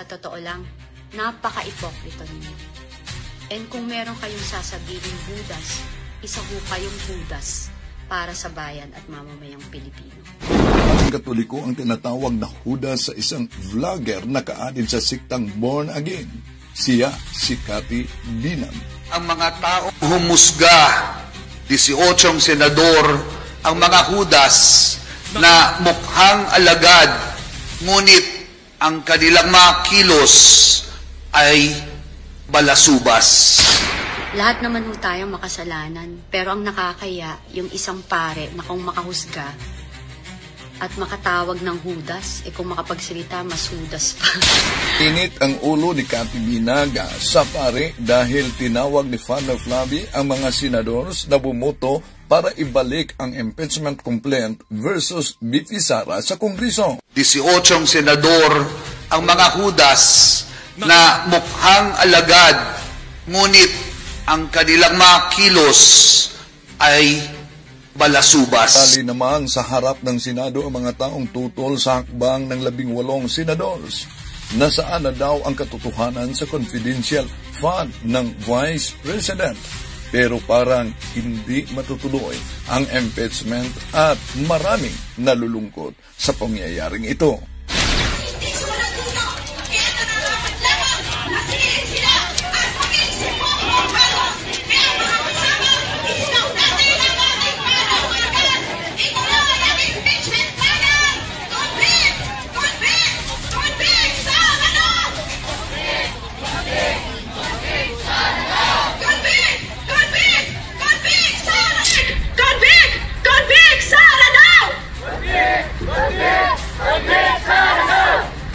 Sa totoo lang, napaka-ipokrito ninyo. And kung meron kayong sasabihin Judas, isa ho kayong Judas para sa bayan at mamamayang Pilipino. Ang Katoliko ang tinatawag na Judas sa isang vlogger na kaadin sa siktang Born Again. Siya si Cathy Binag. Ang mga tao humusga, 18 senador, ang mga Judas na mukhang alagad, ngunit ang kanilang mga kilos ay balasubas. Lahat naman ho tayong makasalanan, pero ang nakakaya, yung isang pare na kung makahusga at makatawag ng Judas, kung makapagsalita, mas Judas pa. Init ang ulo ni Cathy Binag sa pare dahil tinawag ni Father Flavi ang mga senadores na bumoto para ibalik ang impeachment complaint versus VP Sara sa Kongreso. 18 senador, ang mga Judas na mukhang alagad, ngunit ang kanilang mga kilos ay balasubas. Tali naman sa harap ng Senado ang mga taong tutol sa hakbang ng 18 senadores. Nasaan na daw ang katotohanan sa confidential fund ng Vice President? Pero parang hindi matutuloy ang impeachment at maraming nalulungkot sa pangyayaring ito.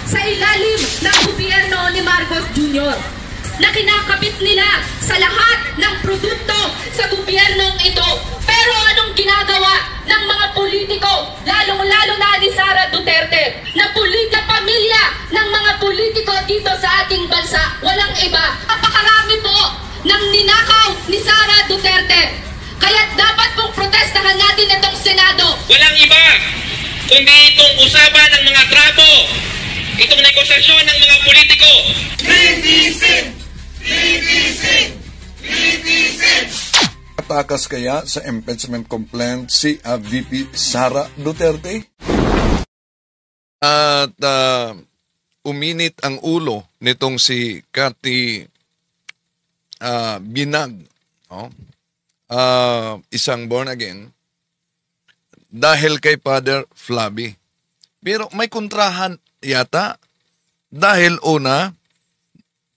Sa ilalim ng gobyerno ni Marcos Jr. na kinakabit nila sa lahat ng produkto sa gobyernong ito. Pero anong ginagawa ng mga politiko, lalong-lalo na ni Sara Duterte, na pamilya ng mga politiko dito sa ating bansa? Walang iba. Napakarami po ng ninakaw ni Sara Duterte. Kaya dapat pong protestahan natin itong Senado. Walang iba kundi itong usapan ng mga trapo, itong negosasyon ng mga politiko. Linisin! Linisin! Linisin! Atakas kaya sa impeachment complaint si VP Sara Duterte? At uminit ang ulo nitong si Cathy Binag, isang born again, dahil kay Father Flavi. Pero may kontrahan yata dahil una,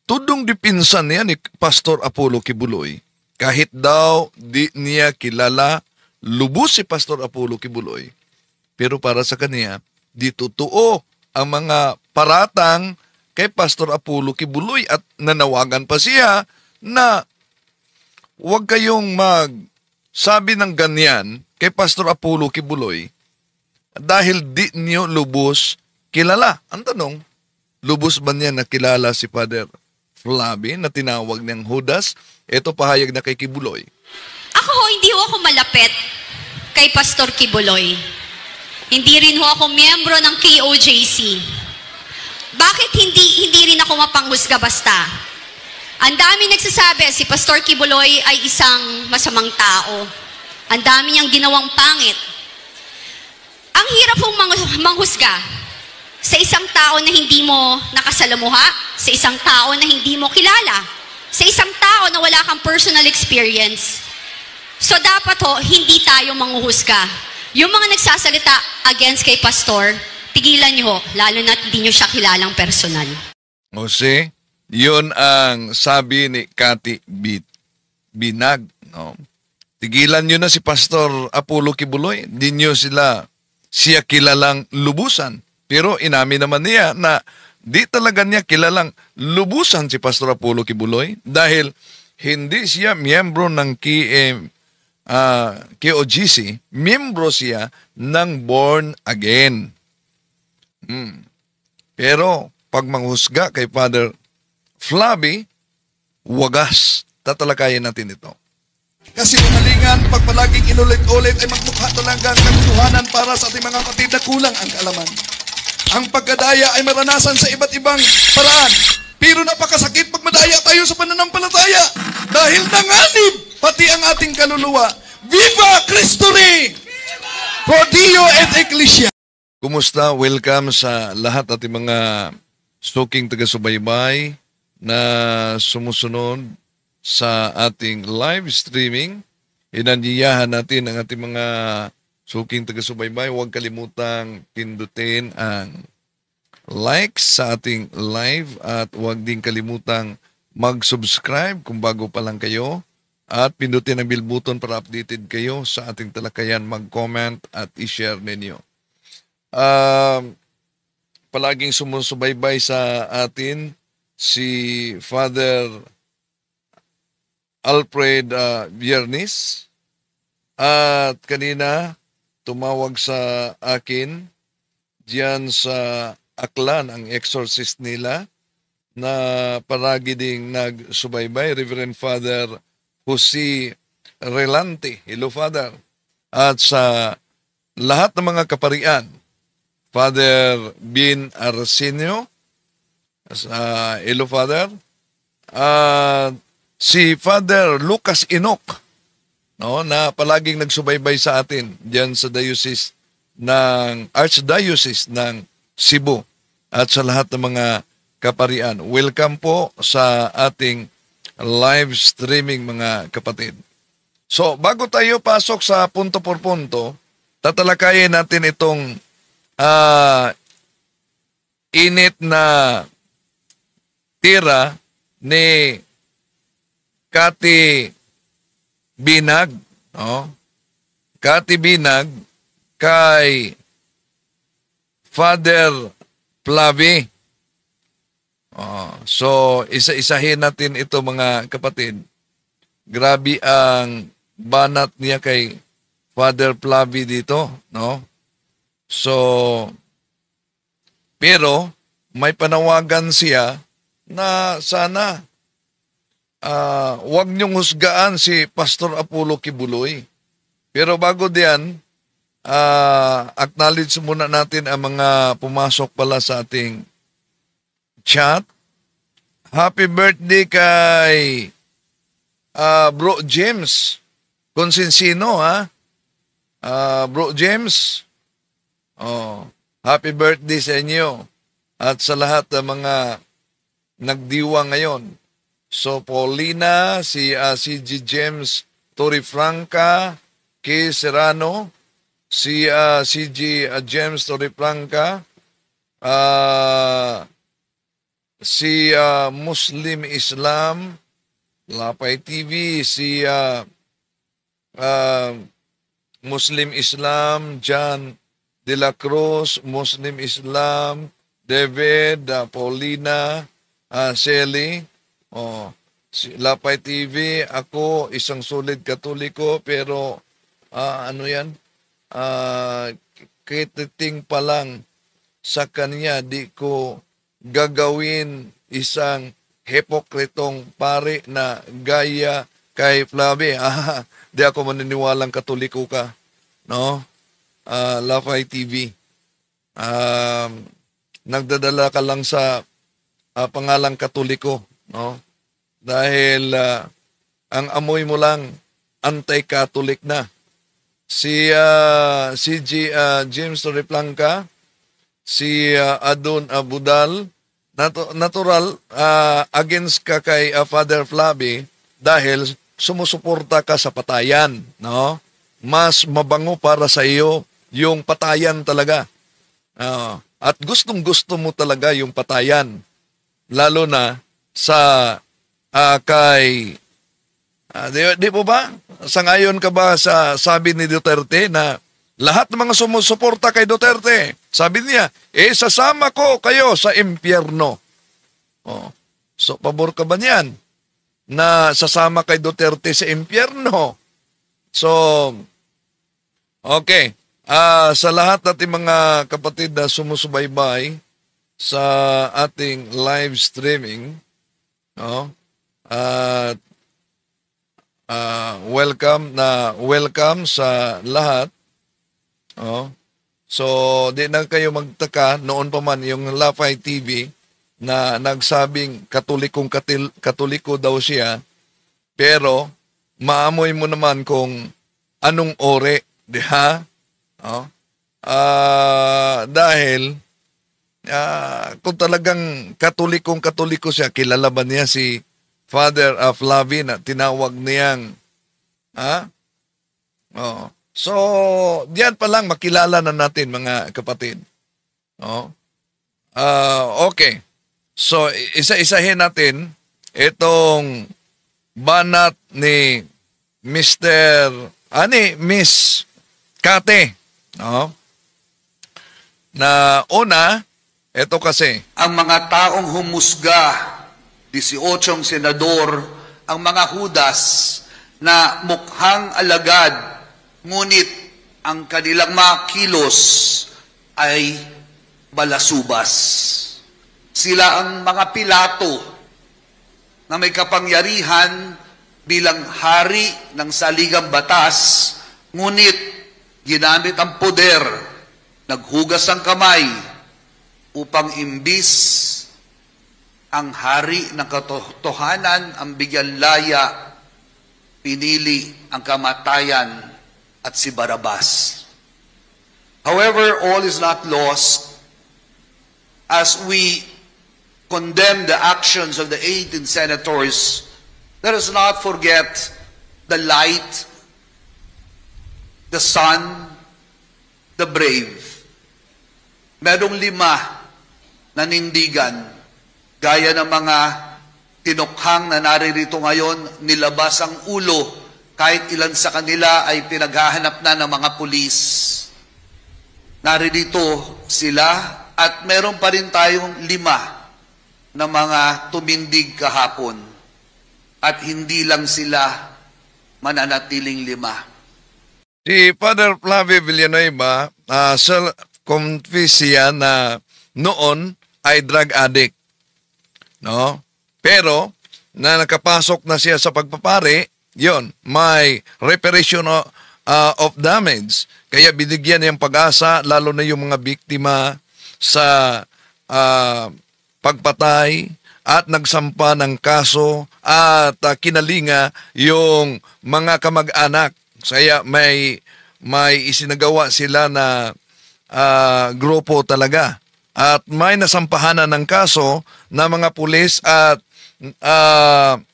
tudong dipinsan niya ni Pastor Apollo Kibuloy. Kahit daw di niya kilala lubos si Pastor Apollo Kibuloy. Pero para sa kanya, di totoo ang mga paratang kay Pastor Apollo Kibuloy at nanawagan pa siya na huwag kayong magsabi ng ganyan kay Pastor Apollo Kibuloy dahil di niyo lubos kilala. Ang tanong, lubos ba niya nakilala si Father Flavi na tinawag niyang Judas? Ito pahayag na kay Kibuloy. Hindi ho ako malapit kay Pastor Kibuloy. Hindi rin ho ako miyembro ng KOJC. Bakit hindi rin ako mapanghusga basta? Ang dami nagsasabi, si Pastor Kibuloy ay isang masamang tao. Ang dami niyang ginawang pangit. Ang hirap pong manghusga sa isang tao na hindi mo nakasalamuha, sa isang tao na hindi mo kilala, sa isang tao na wala kang personal experience. So dapat hindi tayo manghuhusga. Yung mga nagsasalita against kay Pastor, tigilan niyo lalo na hindi niyo siya kilalang personal. Jose, yun ang sabi ni Cathy Binag. No? Tigilan nyo na si Pastor Apollo Kibuloy. Di nyo siya kilalang lubusan. Pero inamin naman niya na di talaga niya kilalang lubusan si Pastor Apollo Kibuloy dahil hindi siya miyembro ng KOGC, miyembro siya ng Born Again. Pero pag manghusga kay Father Flavi, wagas. Tatalakayin natin ito. Kasi umalingan, pag palaging inulit-ulit ay magmukha talagang katotohanan para sa ating mga kapatid na kulang ang kaalaman. ang pagkadaya ay maranasan sa iba't ibang paraan. Pero napakasakit pag madaya tayo sa pananampalataya dahil nanganib pati ang ating kaluluwa. Viva Cristo Rey! Pro Dio et Ecclesia! Kumusta? Welcome sa lahat ating mga suking taga-subaybay na sumusunod sa ating live streaming. Inanyayahan natin ang ating mga suking taga-subaybay. Huwag kalimutang pindutin ang like sa ating live at huwag din kalimutang mag-subscribe kung bago pa lang kayo at pindutin ang bell button para updated kayo sa ating talakayan, mag-comment at i-share ninyo. Palaging sumusubaybay sa atin si Father Alfred Viernes at kanina tumawag sa akin diyan sa Aklan ang exorcist nila na palagi ding nagsubaybay, Reverend Father Jose Relante. Hello, Father. At sa lahat ng mga kaparian, Father Bin Arsenio, hello, Father. Si Father Lucas Enoch, no, na palaging nagsubaybay sa atin diyan sa diocese ng Archdiocese ng Cebu at sa lahat ng mga kaparian. Welcome po sa ating live streaming, mga kapatid. So, bago tayo pasok sa punto por punto, tatalakayin natin itong init na tira ni Cathy Binag, no? Cathy Binag kay Father Flavie. So, isa-isahin natin ito, mga kapatid. Grabe ang banat niya kay Father Flavie dito, no? So, pero may panawagan siya na sana wag niyong husgaan si Pastor Apollo Kibuloy. Pero bago diyan, acknowledge muna natin ang mga pumasok pala sa ating chat. Happy birthday kay Bro James Consensino, ha? Bro James, happy birthday sa inyo at sa lahat ng mga nagdiwa ngayon. So, Paulina, si CG James Torrefranca, Kay Serrano, si CG James Torrefranca, si Muslim Islam, Lapay TV, si Muslim Islam, John De La Cruz, Muslim Islam, David, Paulina, Shelly, si Lapay TV, ako, isang solid Katoliko, pero ano yan? Kititing pa lang sa kanya, di ko gagawin isang hipokritong pare na gaya kay Flavie. Di ako maniniwalang Katoliko ka, no? Lapay TV. Nagdadala ka lang sa pangalang Katoliko, no? Dahil ang amoy mo lang anti-Catholic na. Si CG James Torrefranca, si Adon Abudal, natural against ka kay Father Flavie dahil sumusuporta ka sa patayan, no? Mas mabango para sa iyo yung patayan talaga. At gustong-gusto mo talaga yung patayan. Lalo na sa kay di po ba? Sangayon ka ba sa sabi ni Duterte na lahat ng mga sumusuporta kay Duterte, sabi niya, sasama ko kayo sa impyerno. So, pabor ka ba niyan na sasama kay Duterte sa impyerno? So, okay. Sa lahat nating mga kapatid na sumusubaybay sa ating live streaming, welcome sa lahat. So, di na kayo magtaka, noon pa man yung Lafay TV na nagsabing katoliko daw siya, pero maamoy mo naman kung anong ore, di ha? Oh? Dahil kung talagang katoliko siya, kilala ba niya si Father Flavie na tinawag niyang So, diyan pa lang makilala na natin mga kapatid. Okay. So, isa-isahin natin itong banat ni Miss Kate. Na una, ito kasi. Ang mga taong humusga, 18 senador, ang mga hudas na mukhang alagad, ngunit ang kanilang mga kilos ay balasubas. Sila ang mga Pilato na may kapangyarihan bilang hari ng saligang batas, ngunit ginamit ang poder, naghugas ang kamay upang imbis ang hari ng katotohanan ang bigyan laya, pinili ang kamatayan at si Barabas. However, all is not lost as we condemn the actions of the 18 senators. Let us not forget the light, the sun, the brave. Merong 5 nanindigan, gaya ng mga tinukhang na naririto ngayon, nilabas ang ulo, kahit ilan sa kanila ay pinaghahanap na ng mga pulis. Naririto sila at meron pa rin tayong 5 na mga tumindig kahapon. At hindi lang sila mananatiling 5. Si Father Flavie Villanueva, confess siya na noon ay drug addict. No? Pero, na nakapasok na siya sa pagpapari, yon, may reparation of damage. Kaya binigyan niyang pag-asa, lalo na yung mga biktima sa pagpatay at nagsampa ng kaso at kinalinga yung mga kamag-anak. Kaya may isinagawa sila na grupo talaga. At may nasampahanan ng kaso na mga pulis at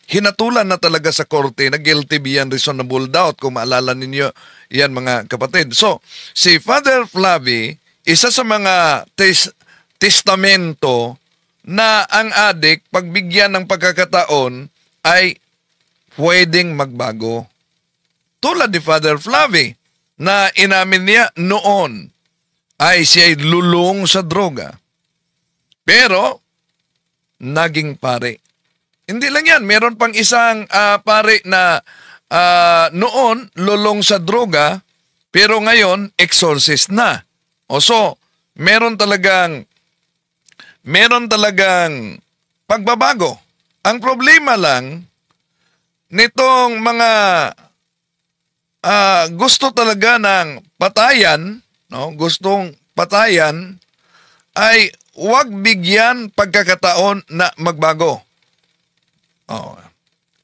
hinatulan na talaga sa korte na guilty beyond reasonable doubt, kung maalala ninyo yan mga kapatid. So, si Father Flavie, isa sa mga testamento na ang adik, pagbigyan ng pagkakataon, ay pwedeng magbago. Tulad ni Father Flavie, na inamin niya noon ay siya'y lulong sa droga. Pero, naging pare. Hindi lang yan, meron pang isang pare na noon lulong sa droga, pero ngayon exorcist na. O so, meron talagang pagbabago. Ang problema lang, nitong mga gusto talaga ng patayan, no? Gustong patayan, ay huwag bigyan pagkakataon na magbago.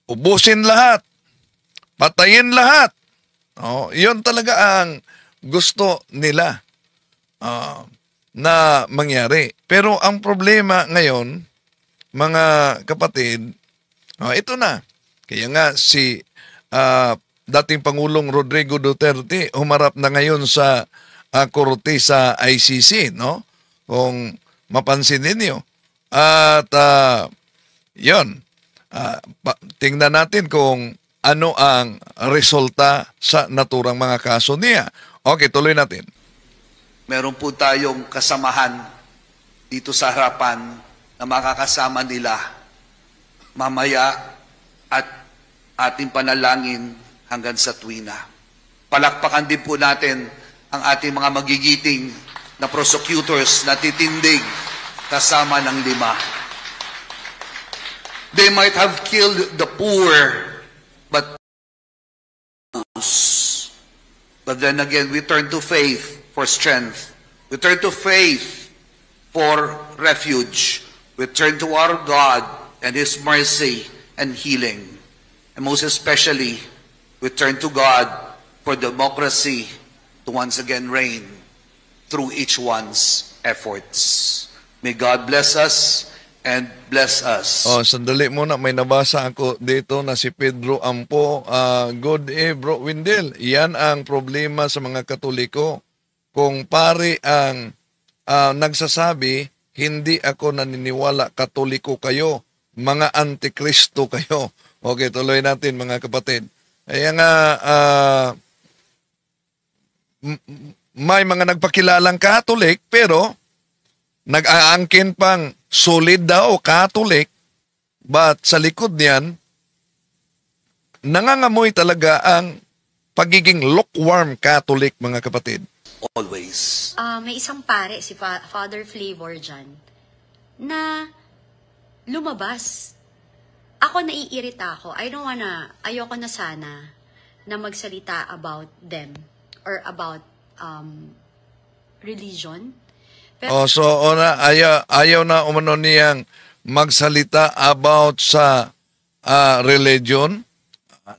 Ubusin lahat. Patayin lahat. Yun talaga ang gusto nila na mangyari. Pero ang problema ngayon, mga kapatid, ito na. Kaya nga si dating Pangulong Rodrigo Duterte humarap na ngayon sa korte sa ICC, no? Kung mapansin ninyo. At yun, tingnan natin kung ano ang resulta sa naturang mga kaso niya. Okay, tuloy natin. Meron po tayong kasamahan dito sa harapan na makakasama nila mamaya at ating panalangin hanggang sa tuwina. Palakpakan din po natin ang ating mga magigiting na prosecutors na titindig kasama ng 5. They might have killed the poor, but then again, we turn to faith for strength. We turn to faith for refuge. We turn to our God and His mercy and healing. And most especially, we turn to God for democracy to once again reign through each one's efforts. May God bless us and bless us. Oh, sandali muna, may nabasa ako dito na si Pedro Ampo. Good bro Windel. Yan ang problema sa mga Katoliko. Kung pare ang nagsasabi, hindi ako naniniwala, Katoliko kayo, mga antikristo kayo. Okay, tuloy natin mga kapatid. Kaya nga, may mga nagpakilalang Katolik, pero nag-aangkin pang solid daw Katolik, but sa likod niyan, nangangamoy talaga ang pagiging lukewarm Catholic, mga kapatid. Always. May isang pare, si Father Flavor dyan, na lumabas. Ako naiirita ako. Ayoko na sana na magsalita about them or about religion. Pero, ayaw na umano niyang magsalita about sa religion.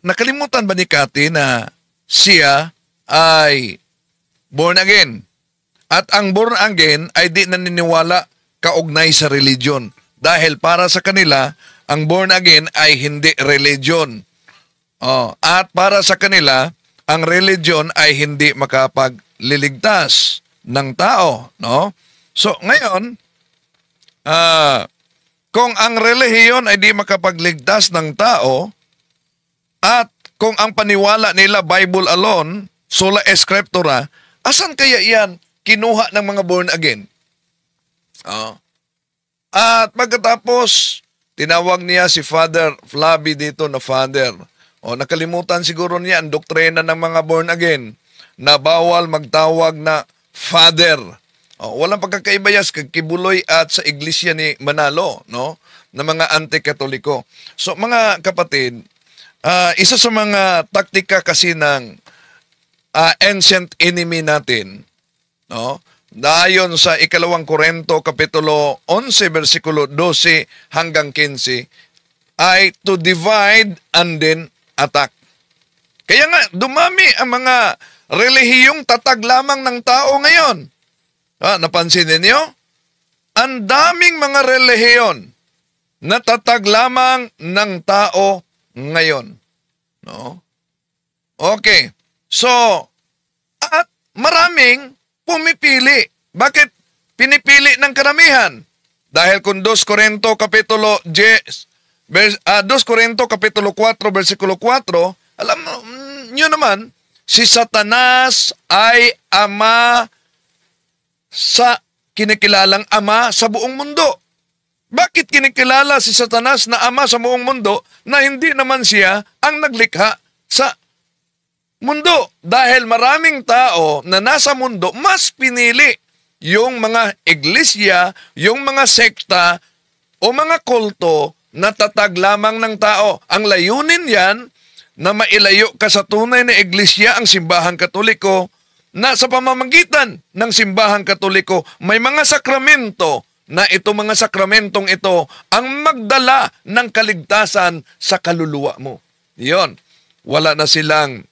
Nakalimutan ba ni Cathy na siya ay born again? At ang born again ay di naniniwala kaugnay sa religion. Dahil para sa kanila, ang born again ay hindi religion. At para sa kanila, ang religion ay hindi makapagliligtas ng tao, no? So, ngayon, kung ang relihiyon ay di makapagligtas ng tao, at kung ang paniwala nila Bible alone, sola scriptura, asan kaya yan kinuha ng mga born again? At pagkatapos, tinawag niya si Father Flavi dito na Father. Nakalimutan siguro niya ang doktrina ng mga born again na bawal magtawag na Father. Walang pagkakaibas kay Kibuloy at sa iglesia ni Manalo, no? Na mga anti-Katoliko. So mga kapatid, isa sa mga taktika kasi ng ancient enemy natin, no? Dayon sa 2 Korinto kapitulo 11 versikulo 12 hanggang 15 ay to divide and then attack. Kaya nga dumami ang mga relihiyong tatag lamang ng tao ngayon. Napansin ninyo? Ang daming mga relihiyon na tatag lamang ng tao ngayon. No? Okay. So, at maraming pumipili. Bakit pinipili ng karamihan? Dahil kung 2 Korinto kapitulo 4 versikulo 4, alam nyo naman, si Satanas ay ama sa kinikilalang ama sa buong mundo. Bakit kinikilala si Satanas na ama sa buong mundo na hindi naman siya ang naglikha sa mundo? Dahil maraming tao na nasa mundo mas pinili yung mga iglesia, yung mga sekta o mga kulto na tatag lamang ng tao. Ang layunin yan na mailayo ka sa tunay na iglesia, ang simbahang Katoliko, na sa pamamagitan ng simbahang Katoliko may mga sakramento na ito mga sakramentong ito ang magdala ng kaligtasan sa kaluluwa mo. Yon. Wala na silang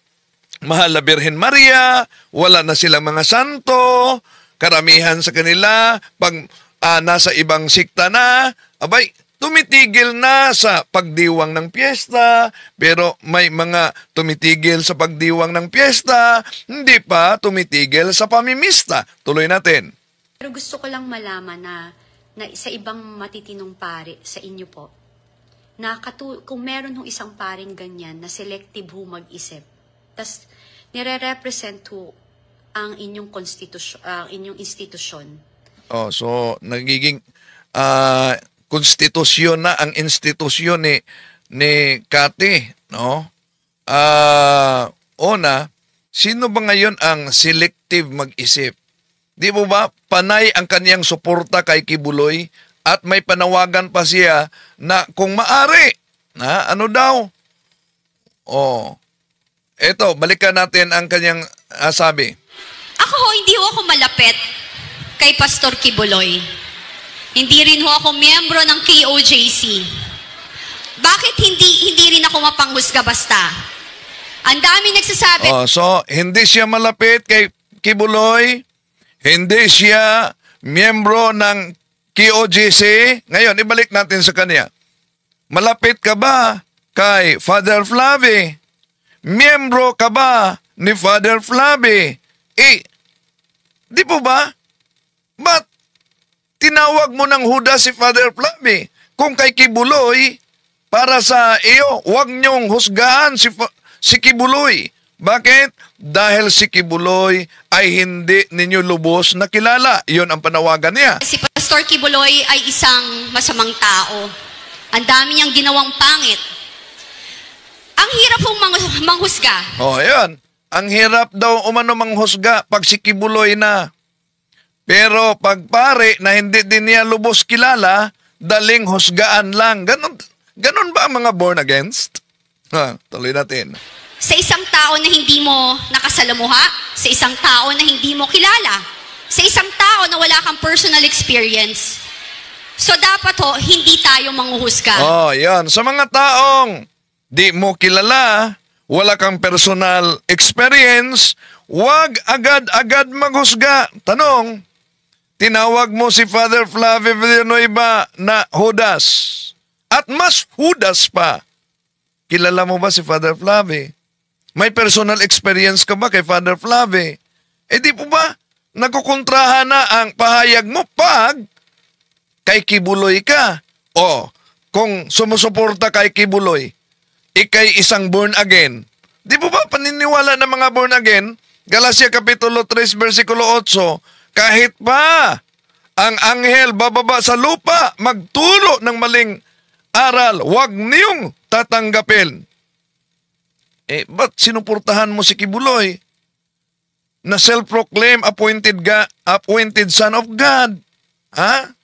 Mahal na Birhen Maria, wala na silang mga santo, karamihan sa kanila, pag nasa ibang sikta na, abay, tumitigil na sa pagdiwang ng piyesta, pero may mga tumitigil sa pagdiwang ng piyesta, hindi pa tumitigil sa pamimista. Tuloy natin. Pero gusto ko lang malaman na sa ibang matitinong pare sa inyo po, na kung meron hong isang paring ganyan na selective ho mag-isip, tas nire-represent ho ang inyong inyong institusyon. So nagiging konstitusyon na ang institusyon ni Cathy, no? Sino ba ngayon ang selective mag-isip? Di mo ba panay ang kaniyang suporta kay Kibuloy at may panawagan pa siya na kung maari, ano daw? Eto, balikan natin ang kanyang sabi. Ako ho, hindi ho ako malapit kay Pastor Kibuloy. Hindi rin ho ako miyembro ng KOJC. Bakit hindi rin ako mapanghusga basta? Ang dami nagsasabi. Oh, so, hindi siya malapit kay Kibuloy, hindi siya miyembro ng KOJC. Ngayon, ibalik natin sa kanya. Malapit ka ba kay Father Flavie? Miyembro ka ba ni Father Flavie? Di po ba? Ba't tinawag mo ng Judas si Father Flavie? Kung kay Kibuloy, para sa iyo, huwag niyong husgahan si Kibuloy. Bakit? Dahil si Kibuloy ay hindi ninyo lubos na kilala. Yun ang panawagan niya. Si Pastor Kibuloy ay isang masamang tao. Ang dami niyang ginawang pangit. Ang hirap pong manghusga. Oh, yun. Ang hirap daw umano manghusga pag si Kibuloy na. Pero pag pare na hindi din niya lubos kilala, daling husgaan lang. Ganon ba ang mga born against? Tuloy natin. Sa isang tao na hindi mo nakasalamuha, sa isang tao na hindi mo kilala, sa isang tao na wala kang personal experience. So dapat hindi tayo manghuhusga. Oh, yan. Sa mga taong di mo kilala, wala kang personal experience, wag agad-agad maghusga. Tanong, tinawag mo si Father Flavie Villanueva na Judas. At mas Judas pa. Kilala mo ba si Father Flavie? May personal experience ka ba kay Father Flavie? Di po ba nakukontrahan na ang pahayag mo pag kay Kibuloy ka? O, kung sumusuporta kay Kibuloy, ikay isang born again. Di po ba paniniwala ng mga born again? Galacia Kapitulo 3, versikulo 8, kahit pa ang anghel bababa sa lupa, magtulo ng maling aral, wag niyong tatanggapin. Ba't sinuportahan mo si Kibuloy na self-proclaimed appointed son of God? Ha?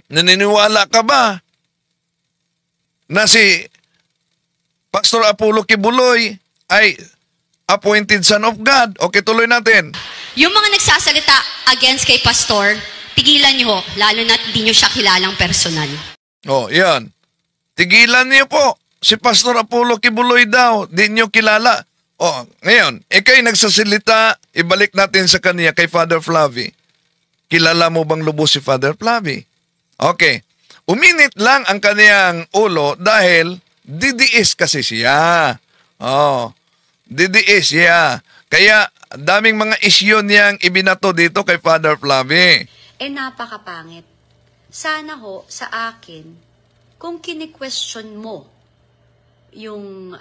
Naniniwala ka ba na si Pastor Apollo Kibuloy ay appointed son of God? Okay, tuloy natin. Yung mga nagsasalita against kay Pastor, tigilan niyo, lalo na hindi niyo siya kilalang personal. Oh, yan. Tigilan niyo po. Si Pastor Apollo Kibuloy daw, di niyo kilala. Oh, ngayon, ikay nagsasalita, ibalik natin sa kanya kay Father Flavie. Kilala mo bang lubos si Father Flavie? Okay. Uminit lang ang kaniyang ulo dahil didiis kasi siya. Oh, didiis siya. Kaya daming mga isyu niyang ibinato dito kay Father Flavie. Napakapangit. Sana sa akin, kung kini-question mo yung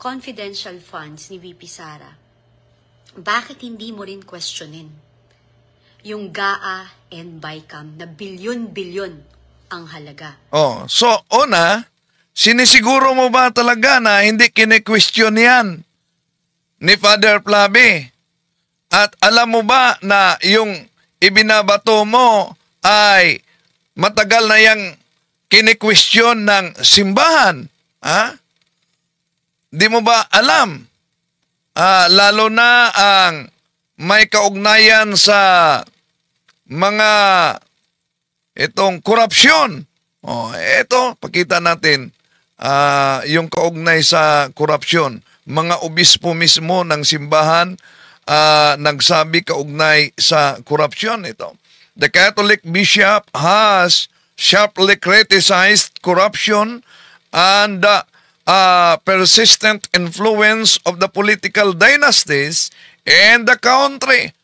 confidential funds ni VP Sara, bakit hindi mo rin questionin yung GAA and BICAM na bilyon-bilyon ang halaga? Oh, so una, sinisiguro mo ba talaga na hindi kine-question yan ni Father Flavie? At alam mo ba na yung ibinabato mo ay matagal na yang kine-question ng simbahan? Ha? Di mo ba alam? Lalo na ang may kaugnayan sa mga itong korupsyon. Ito, pakita natin yung kaugnay sa korupsyon. Mga obispo mismo ng simbahan nagsabi kaugnay sa korupsyon. Ito. The Catholic Bishop has sharply criticized corruption and persistent influence of the political dynasties in the country,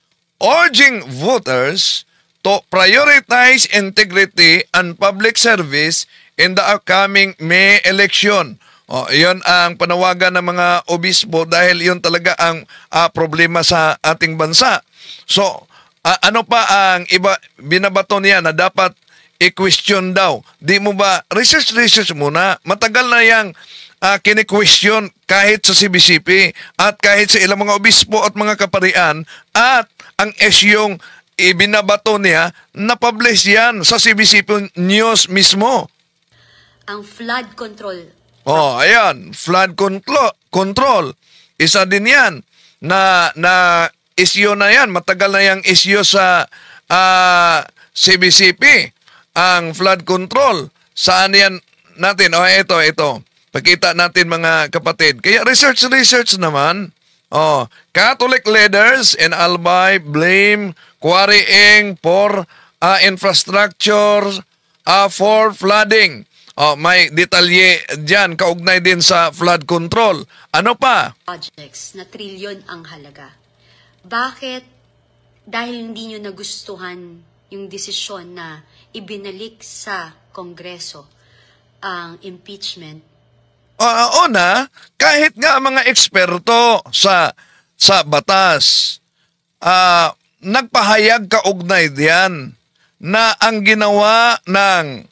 urging voters to prioritize integrity and public service in the upcoming May election. Iyon ang panawagan ng mga obispo dahil iyon talaga ang problema sa ating bansa. So, ano pa ang iba binabato niya na dapat i-question daw? Di mo ba, research muna, matagal na yang kini-question kahit sa CBCP at kahit sa ilang mga obispo at mga kaparian, at ang isyong ibinabato niya, na-publish yan sa CBCP News mismo. Ang flood control. Ayan, flood control. Isa din yan na issue na yan. Matagal na yung issue sa CBCP. Ang flood control. Saan yan natin? O, ito. Pakita natin mga kapatid. Kaya research naman. Oh, Catholic leaders in Albay blame quarrying for infrastructure for flooding. Oh, may detalye dyan, kaugnay din sa flood control. Ano pa? Projects na trilyon ang halaga. Bakit? Dahil hindi nyo nagustuhan yung desisyon na ibinalik sa Kongreso ang impeachment. Una, kahit nga mga eksperto sa batas, nagpahayag kaugnay diyan na ang ginawa ng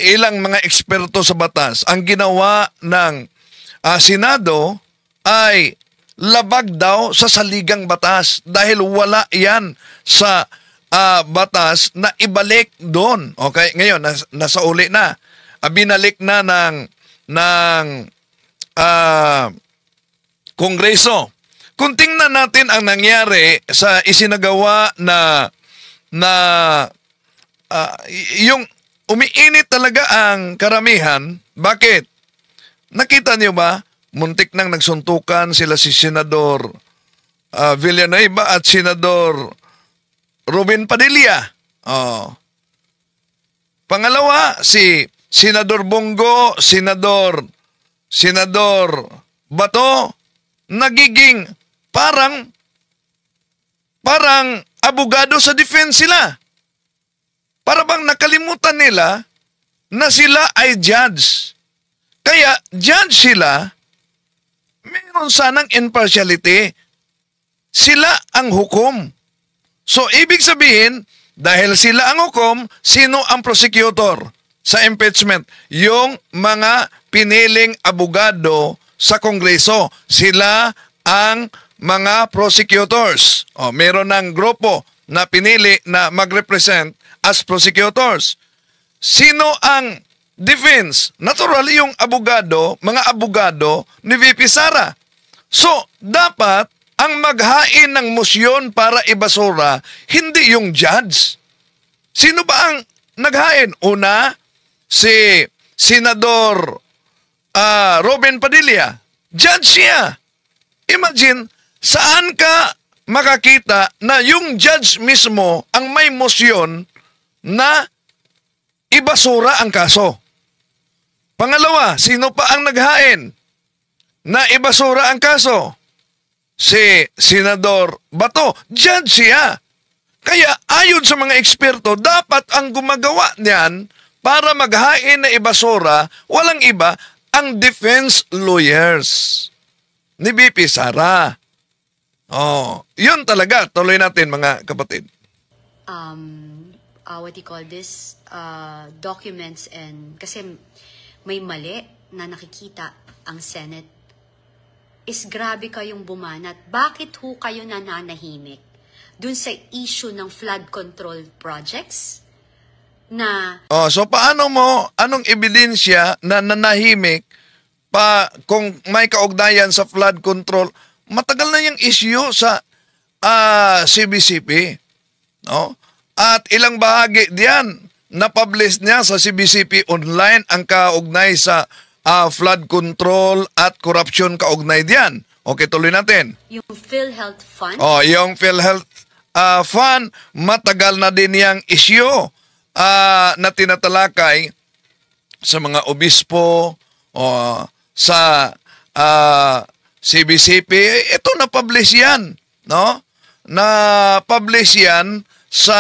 ilang mga eksperto sa batas, ang ginawa ng Senado ay labag daw sa saligang batas dahil wala yan sa batas na ibalik doon. Okay, ngayon nasa uli na. Binalik na ng Kongreso. Kung tingnan natin ang nangyari sa isinagawa yung umiinit talaga ang karamihan. Bakit? Nakita niyo ba? Muntik nang nagsuntukan sila si Senador Villanueva at Senador Robin Padilla. Oh. Pangalawa, si Senador Bongo, Senador Bato, nagiging parang abogado sa defense sila. Para bang nakalimutan nila na sila ay judge. Kaya judge sila, mayroon sanang impartiality. Sila ang hukom. So, ibig sabihin, dahil sila ang hukom, sino ang prosecutor sa impeachment? Yung mga piniling abogado sa Kongreso. Sila ang mga prosecutors. O, meron ng grupo na pinili na mag-represent as prosecutors. Sino ang defense? Natural yung abogado, mga abogado ni VP Sara. So, dapat ang maghain ng motion para ibasura, hindi yung judge. Sino ba ang naghain? Una, si Senador Robin Padilla. Judge siya. Imagine, saan ka makakita na yung judge mismo ang may motion na ibasura ang kaso? Pangalawa, sino pa ang naghain na ibasura ang kaso? Si Senador Bato. Judge siya. Kaya ayon sa mga eksperto, dapat ang gumagawa niyan para maghain na ibasura, walang iba, ang defense lawyers ni VP Sara. Oh, yun talaga. Tuloy natin mga kapatid. What do you call this? Documents and kasi may mali na nakikita ang Senate. Is grabe kayong bumanat. Bakit ho kayo nananahimik dun sa issue ng flood control projects? So anong ebidensya na nanahimik pa kung may kaugnayan sa flood control? Matagal na yung issue sa CBCP. No? At ilang bahagi diyan na-publish niya sa CBCP online ang kaugnay sa flood control at corruption kaugnay diyan. Okay, tuloy natin. Yung PhilHealth Fund? Yung PhilHealth Fund, matagal na din yung issue na tinatalakay sa mga obispo sa CBCP. Ito na-publish yan, no? Na-publish yan sa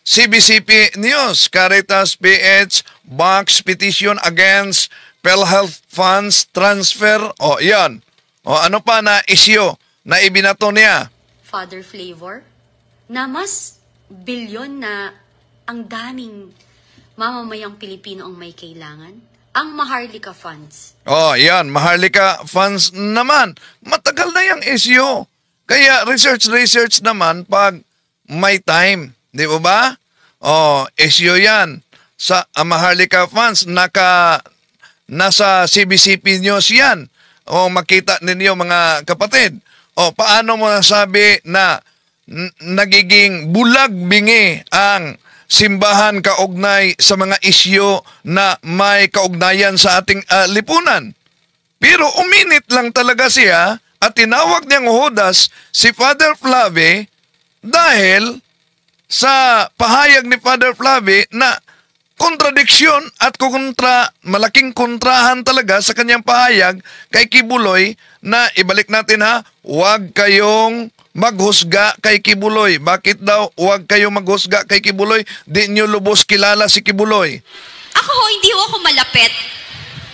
CBCP News. Caritas PH Box Petition Against PhilHealth Funds Transfer. Yan. Ano pa na issue na ibinato niya? Father Flavor, na mas bilyon na ang daming mamamayang Pilipino ang may kailangan. Ang Maharlika Funds. Yan. Maharlika Funds naman. Matagal na yung issue. Kaya research naman pag may time. Di ba? Issue yan. Sa Maharlika Funds, nasa CBCP News yan. Makita ninyo mga kapatid. O paano mo nasabi na nagiging bulag-bingi ang simbahan kaugnay sa mga isyu na may kaugnayan sa ating lipunan? Pero uminit lang talaga siya at tinawag niyang Judas si Father Flavi dahil sa pahayag ni Father Flavi na kontradiksyon at malaking kontrahan talaga sa kanyang pahayag kay Kibuloy na ibalik natin ha, huwag kayong maghusga kay Kibuloy. Bakit daw huwag kayong maghusga kay Kibuloy? Di nyo lubos kilala si Kibuloy. Ako hindi ho ako malapit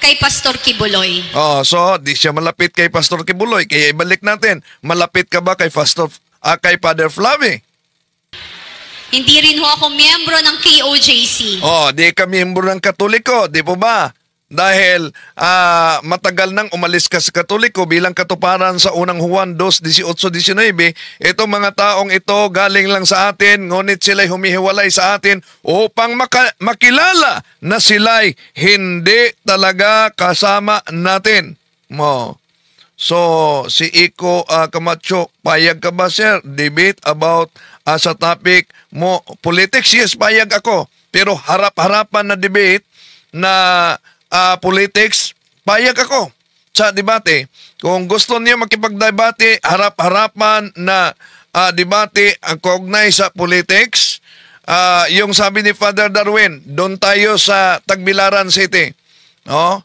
kay Pastor Kibuloy. Oh, so di siya malapit kay Pastor Kibuloy. Kaya ibalik natin, malapit ka ba kay kay Father Flavi? Hindi rin ho ako miyembro ng KOJC. Oh, di ka miyembro ng Katoliko, di po ba? Dahil matagal nang umalis ka sa Katoliko bilang katuparan sa unang Juan 2:18-19, itong mga taong ito galing lang sa atin, ngunit sila'y humihiwalay sa atin upang makilala na sila'y hindi talaga kasama natin. Mo. So, si Iko Camacho, payag ka ba, sir? Debate about sa topic mo, politics? Yes, payag ako. Pero harap-harapan na debate na politics, payag ako sa debate. Kung gusto niyo makipagdebate, harap-harapan na debate ang kaugnay sa politics, yung sabi ni Father Darwin, doon tayo sa Tagbilaran City. No?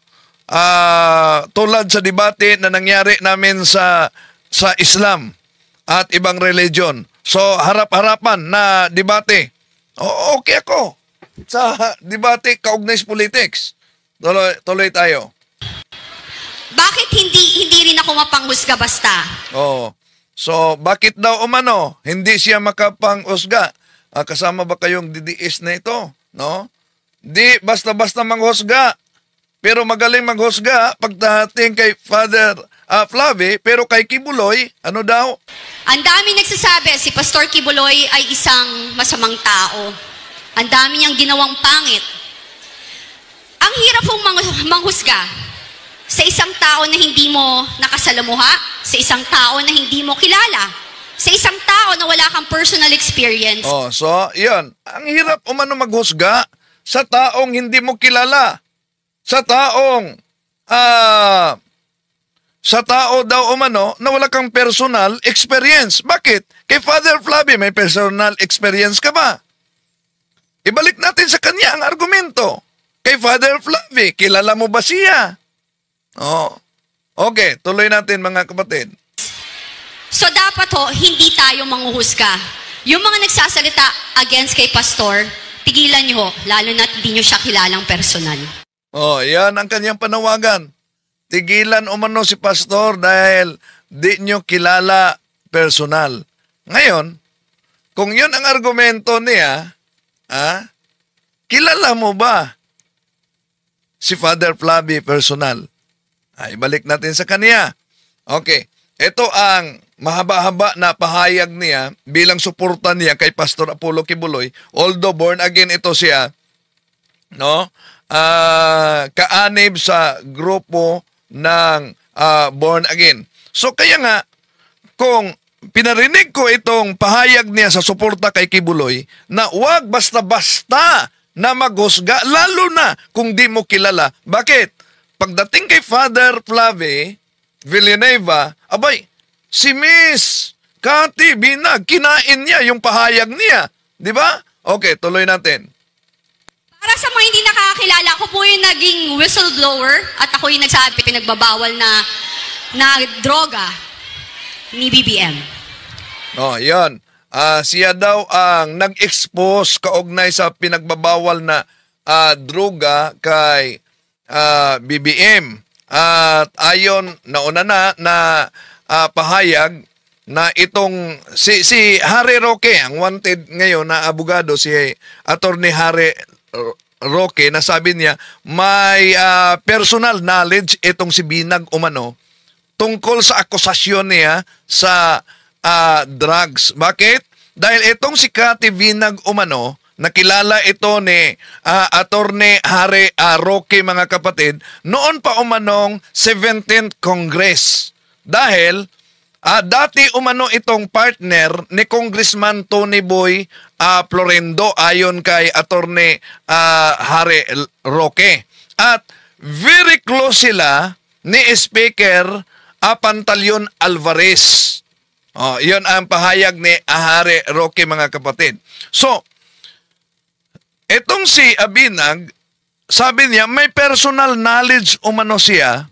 Tulad sa debate na nangyari namin sa Islam at ibang religion. So, harap-harapan na debate. Okay ako sa debate kaugnay sa politics. Tuloy tayo. Bakit hindi rin ako mapanghusga basta? Oh. So, bakit daw umano hindi siya makapanghusga? Kasama ba kayong DDS na ito? No? Di basta-basta manghusga. Pero magaling maghusga pagdating kay Father Flavi, pero kay Kibuloy, ano daw? Ang dami nagsasabi, si Pastor Kibuloy ay isang masamang tao. Ang dami niyang ginawang pangit. Ang hirap pong manghusga sa isang tao na hindi mo nakasalamuha, sa isang tao na hindi mo kilala, sa isang tao na wala kang personal experience. Oh, so, yan. Ang hirap umano maghusga sa taong hindi mo kilala. Sa taong sa tao daw umano na wala kang personal experience. Bakit? Kay Father Flavi, may personal experience ka ba? Ibalik natin sa kanya ang argumento. Kay Father Flavi, kilala mo ba siya? Oh. Okay, tuloy natin mga kapatid. So dapat hindi tayo manghuhusga. Yung mga nagsasalita against kay Pastor, tigilan nyo ho, lalo na hindi nyo siya kilalang personal. Oh, yan ang kanyang panawagan. Tigilan umano si Pastor dahil di nyo kilala personal. Ngayon, kung yun ang argumento niya, kilala mo ba si Father Flavi personal? Ibalik natin sa kanya. Okay, ito ang mahaba-haba na pahayag niya bilang suporta niya kay Pastor Apollo Kibuloy. Although born again ito siya, no? Kaanib sa grupo ng born again. So kaya nga, kung pinarinig ko itong pahayag niya sa suporta kay Kibuloy, na wag basta-basta na maghusga, lalo na kung di mo kilala. Bakit? Pagdating kay Father Flavi Villanueva, abay, si Miss Cathy Binag, kinain niya yung pahayag niya. Di ba? Okay, tuloy natin. Para sa mga hindi nakakilala, ako po yung naging whistleblower at ako yung nagsabi, pinagbabawal na droga ni BBM. Oh, yan. Siya daw ang nag-expose kaugnay sa pinagbabawal na droga kay BBM. At ayon nauna na pahayag na itong si Harry Roque, ang wanted ngayon na abogado, si Attorney Harry Roque, na sabi niya may personal knowledge itong si Binag umano tungkol sa akusasyon niya sa drugs. Bakit? Dahil itong si Cathy Binag umano, nakilala ito ni Attorney Harry Roque, mga kapatid, noon pa umanong 17th Congress. Dahil Dati umano itong partner ni Congressman Tony Boy Florendo ayon kay Attorney Harry Roque. At very close sila ni Speaker Pantaleon Alvarez. Iyon ang pahayag ni Harry Roque, mga kapatid. So, itong si Abinag, sabi niya may personal knowledge umano siya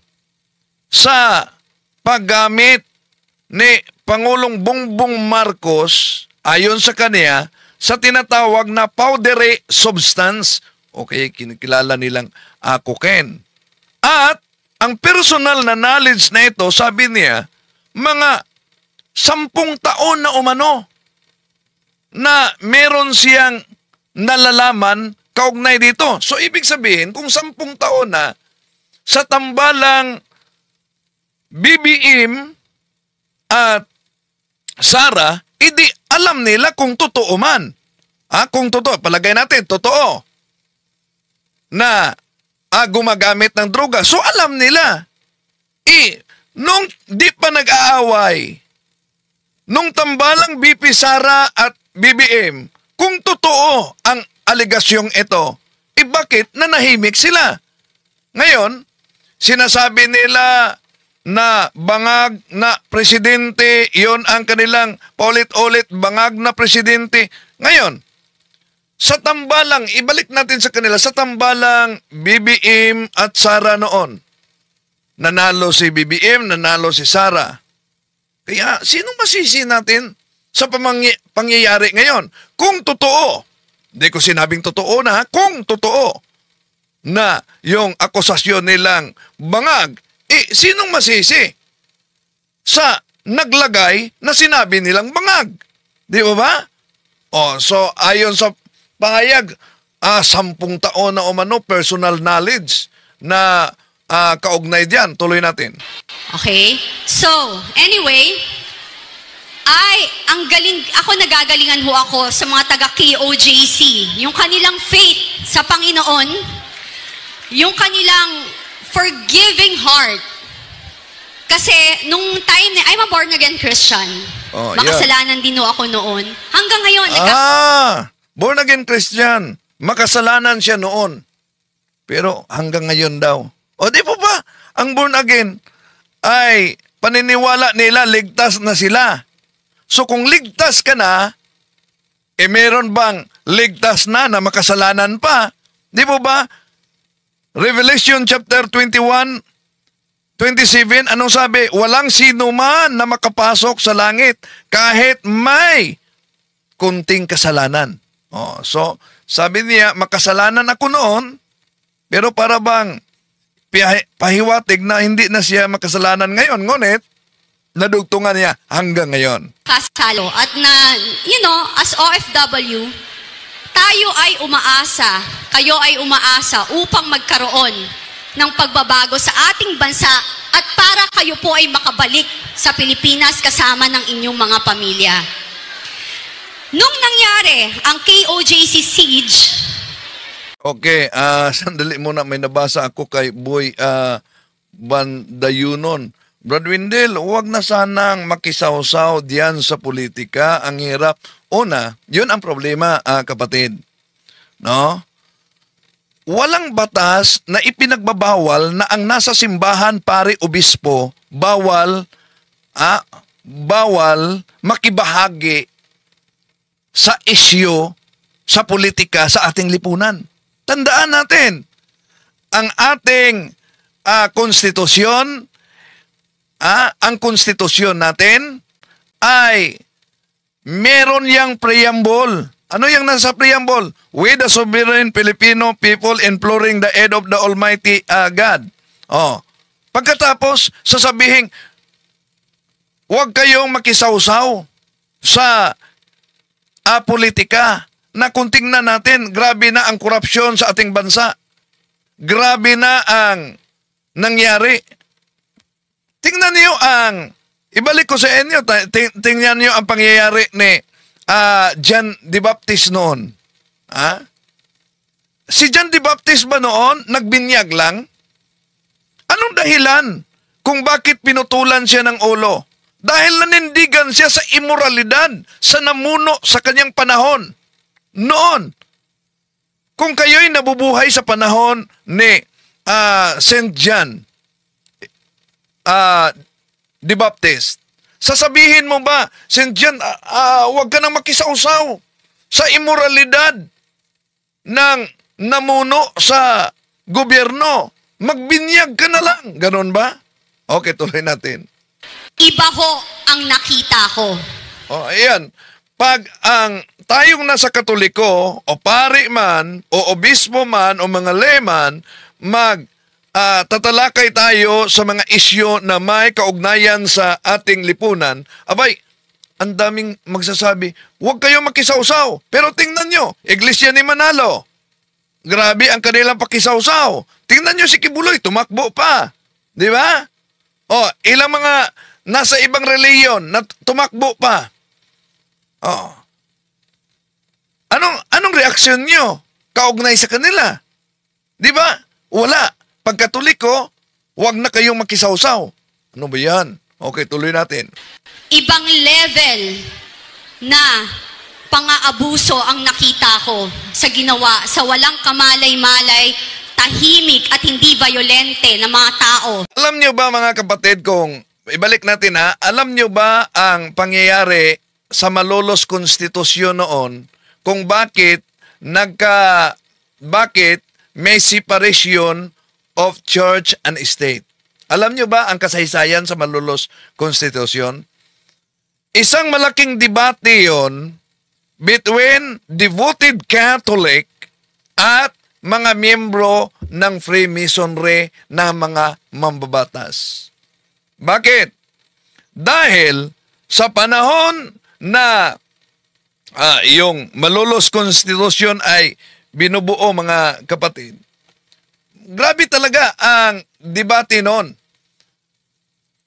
sa paggamit ni Pangulong Bongbong Marcos, ayon sa kanya, sa tinatawag na powdery substance. Okay, kinikilala nilang cocaine. At ang personal na knowledge na ito, sabi niya, mga 10 taon na umano na meron siyang nalalaman kaugnay dito. So, ibig sabihin, kung 10 taon na sa tambalang BBM at Sara, hindi alam nila kung totoo man. Kung totoo, palagay natin, totoo na gumagamit ng droga. So, alam nila. Nung di pa nag-aaway, nung tambalang BP Sara at BBM, kung totoo ang aligasyong ito, bakit nanahimik sila? Ngayon, sinasabi nila na bangag na presidente, yon ang kanilang paulit-ulit, bangag na presidente. Ngayon, sa tambalang, ibalik natin sa kanila, sa tambalang BBM at Sara noon, nanalo si BBM, nanalo si Sara. Kaya, sino masisi natin sa pangyayari ngayon? Kung totoo, hindi ko sinabing totoo na, kung totoo na yung akusasyon nilang bangag, sinong masisi sa naglagay na sinabi nilang bangag? Di ba? So ayon sa pahayag, 10 taon na umano personal knowledge na kaugnay diyan. Tuloy natin. Okay? So, anyway, ako nagagalingan ho ako sa mga taga-KOJC. Yung kanilang faith sa Panginoon, yung kanilang forgiving heart. Kasi nung time na, I'm a born-again Christian. Makasalanan din ho ako noon. Hanggang ngayon. Born-again Christian. Makasalanan siya noon. Pero hanggang ngayon daw. Di po ba? Ang born-again ay paniniwala nila ligtas na sila. So kung ligtas ka na, meron bang ligtas na makasalanan pa? Di po ba? Revelation chapter 21, 27, anong sabi? Walang sino man na makapasok sa langit kahit may kunting kasalanan. So, sabi niya, makasalanan ako noon, pero para bang pahiwatig na hindi na siya makasalanan ngayon. Ngunit, nadugtungan niya hanggang ngayon. Kasalo. At na, as OFW, tayo ay umaasa, kayo ay umaasa upang magkaroon ng pagbabago sa ating bansa at para kayo po ay makabalik sa Pilipinas kasama ng inyong mga pamilya. Nung nangyari ang KOJC siege, okay, sandali muna, may nabasa ako kay Boy Bandayunon. Brad Windel, huwag na sanang makisawsaw diyan sa politika. Ang hirap. Una, yun ang problema, kapatid. No? Walang batas na ipinagbabawal na ang nasa simbahan, pare, obispo, bawal makibahagi sa isyu, sa politika, sa ating lipunan. Tandaan natin, ang ating konstitusyon, ang konstitusyon natin ay meron yang preamble. Ano yung nasa preamble? We the sovereign Filipino people imploring the aid of the Almighty God. Pagkatapos, sasabihin, huwag kayong makisawsaw sa politika na kung tingnan natin, grabe na ang korupsyon sa ating bansa. Grabe na ang nangyari. Tingnan niyo ibalik ko sa inyo, tingnan niyo ang pangyayari ni John the Baptist noon. Si John the Baptist ba noon, nagbinyag lang? Anong dahilan kung bakit pinutulan siya ng ulo? Dahil nanindigan siya sa imoralidad sa namuno sa kanyang panahon. Noon, kung kayo'y nabubuhay sa panahon ni St. John the Baptist, sasabihin mo ba, St. John, huwag ka nang makisausaw sa imoralidad ng namuno sa gobyerno. Magbinyag ka na lang. Ganon ba? Okay, tuloy natin. Iba ho ang nakita ko. Oh, ayan. Pag ang tayong nasa Katoliko, o pari man, o obispo man, o mga layman, tatalakay tayo sa mga isyu na may kaugnayan sa ating lipunan, abay, ang daming magsasabi, huwag kayong makisawsaw. Pero tingnan nyo, Iglesia ni Manalo, grabe ang kanilang pakisawsaw. Tingnan nyo si Kibuloy, tumakbo pa. Di ba? O, ilang mga nasa ibang reliyon na tumakbo pa. O. Anong reaksyon nyo? Kaugnay sa kanila. Di ba? Wala. Pag Katoliko, huwag na kayong makisawsaw. Ano ba yan? Okay, tuloy natin. Ibang level na pang-aabuso ang nakita ko sa ginawa sa walang kamalay-malay, tahimik at hindi violente na mga tao. Alam nyo ba mga kapatid, kung ibalik natin alam nyo ba ang pangyayari sa Malolos Konstitusyon noon kung bakit may separation of church and state? Alam nyo ba ang kasaysayan sa Malolos Konstitusyon? Isang malaking debate yon between devoted Catholic at mga miyembro ng Freemasonry na mga mambabatas. Bakit? Dahil sa panahon na yung Malolos Konstitusyon ay binubuo, mga kapatid, grabe talaga ang debate noon.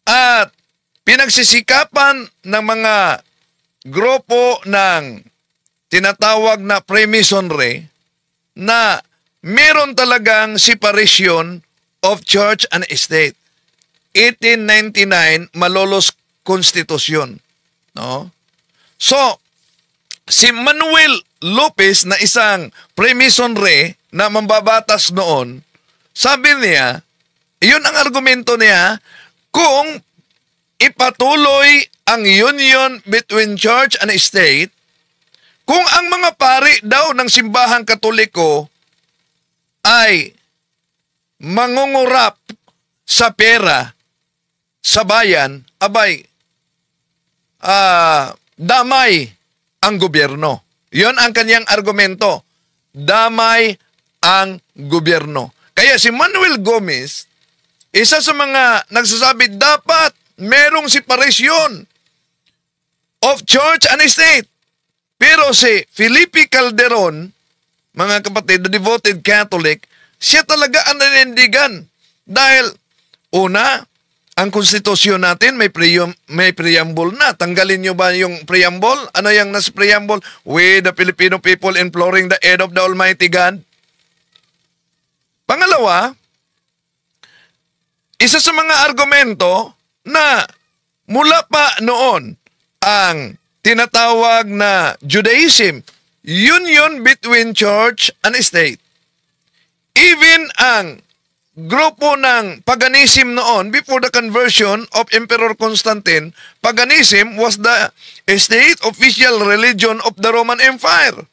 At pinagsisikapan ng mga grupo ng tinatawag na Freemasonry na meron talagang separation of church and state. 1899 Malolos Konstitusyon. No? So, si Manuel Lopez na isang Freemasonry na mambabatas noon, sabi niya, iyon ang argumento niya, kung ipatuloy ang union between church and state, kung ang mga pari daw ng simbahang Katoliko ay mangungurap sa pera sa bayan, abay, damay ang gobyerno. Yon ang kanyang argumento. Damay ang gobyerno. Kaya si Manuel Gomez, isa sa mga nagsasabi, dapat merong separation of church and state. Pero si Felipe Calderon, mga kapatid, the devoted Catholic, siya talaga ang nanindigan. Dahil, una, ang konstitusyon natin may preamble na. Tanggalin nyo ba yung preamble? Ano yung nasa preamble? We, the Filipino people, imploring the aid of the Almighty God. Pangalawa, isa sa mga argumento na mula pa noon ang tinatawag na Judaism, union between church and state. Even ang grupo ng paganism noon, before the conversion of Emperor Constantine, paganism was the state official religion of the Roman Empire.